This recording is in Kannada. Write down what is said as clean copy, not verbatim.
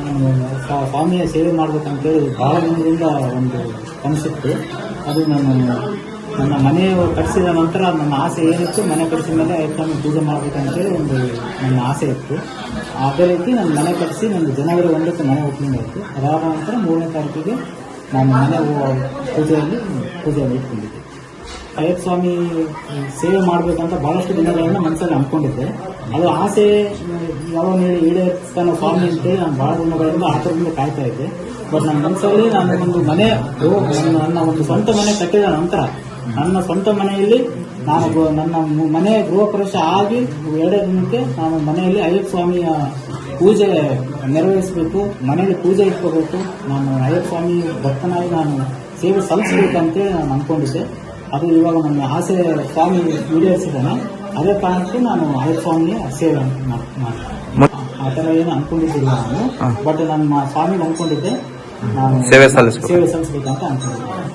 ನಾನು ಸ್ವಾಮಿಯ ಸೇವೆ ಮಾಡಬೇಕಂತೇಳಿ ಭಾಳ ದಿನದಿಂದ ಒಂದು ಕನಸಿತ್ತು. ಅದು ನನ್ನ ಮನೆ ಕಟ್ಟಿಸಿದ ನಂತರ ನನ್ನ ಆಸೆ ಏನಿತ್ತು, ಮನೆ ಕಟ್ಟಿಸಿದ ಮೇಲೆ ಅಯ್ಯಪ್ಪನ ಪೂಜೆ ಮಾಡಬೇಕಂತೇಳಿ ಒಂದು ನನ್ನ ಆಸೆ ಇತ್ತು. ಅದೇ ರೀತಿ ನನ್ನ ಮನೆ ಕಟ್ಟಿಸಿ ನನ್ನ ಜನವರಿ 1ಕ್ಕೆ ಮನೆ ಓಪನಿಂಗ್ ಆಯಿತು. ಅದಾದ ನಂತರ 3ನೇ ತಾರೀಕಿಗೆ ನಾನು ಮನೆ ಪೂಜೆಯಲ್ಲಿ ಇಟ್ಕೊಂಡಿದ್ದೆ. ಅಯ್ಯಪ್ಪ ಸ್ವಾಮಿ ಸೇವೆ ಮಾಡಬೇಕಂತ ಭಾಳಷ್ಟು ದಿನಗಳನ್ನು ಮನಸ್ಸಲ್ಲಿ ಅಂದ್ಕೊಂಡಿದ್ದೆ. ಅದು ಆಸೆ ಯಾವಾಗ ಈಡೇರಿಸ್ತಾನೋ ಸ್ವಾಮಿ ಅಂತೇಳಿ ನಾನು ಭಾಳ ದಿನಗಳಿಂದ ಆತರದಿಂದ ಕಾಯ್ತಾ ಇದ್ದೆ. ಬಟ್ ನನ್ನ ಮನಸ್ಸಲ್ಲಿ ನಾನು ಒಂದು ಮನೆ ನನ್ನ ಒಂದು ಸ್ವಂತ ಮನೆ ಕಟ್ಟಿದ ನಂತರ ನನ್ನ ಸ್ವಂತ ಮನೆಯಲ್ಲಿ ನನ್ನ ಮನೆ ಗೃಹ ಪ್ರವೇಶ ಆಗಿ 2 ದಿನಕ್ಕೆ ನಾನು ಮನೆಯಲ್ಲಿ ಅಯ್ಯಪ್ಪ ಸ್ವಾಮಿಯ ಪೂಜೆ ನೆರವೇರಿಸಬೇಕು, ಮನೆಯಲ್ಲಿ ಪೂಜೆ ಇಟ್ಕೋಬೇಕು, ನಾನು ಅಯ್ಯಪ್ಪ ಸ್ವಾಮಿ ಭಕ್ತನಾಗಿ ನಾನು ಸೇವೆ ಸಲ್ಲಿಸಬೇಕಂತೇಳಿ ನಾನು ಅಂದ್ಕೊಂಡಿದ್ದೆ. ಅದು ಇವಾಗ ನನ್ನ ಆಸೆ ಸ್ವಾಮಿ ಈಡೇರಿಸಿದ್ದಾನೆ. ಅದೇ ಕಾರಣಕ್ಕೆ ನಾನು ಅಯ್ಯಪ್ಪ ಸ್ವಾಮಿಯ ಸೇವೆ ಆ ಥರ ಏನು ಅನ್ಕೊಂಡಿದ್ದಿಲ್ಲ ನಾನು. ಬಟ್ ನನ್ನ ಸ್ವಾಮಿಗೆ ಅನ್ಕೊಂಡಿದ್ದೆ, ನಾನು ಸೇವೆ ಸಲ್ಲಿಸಬೇಕಂತ ಅನ್ಕೊಂಡಿದ್ದೆ.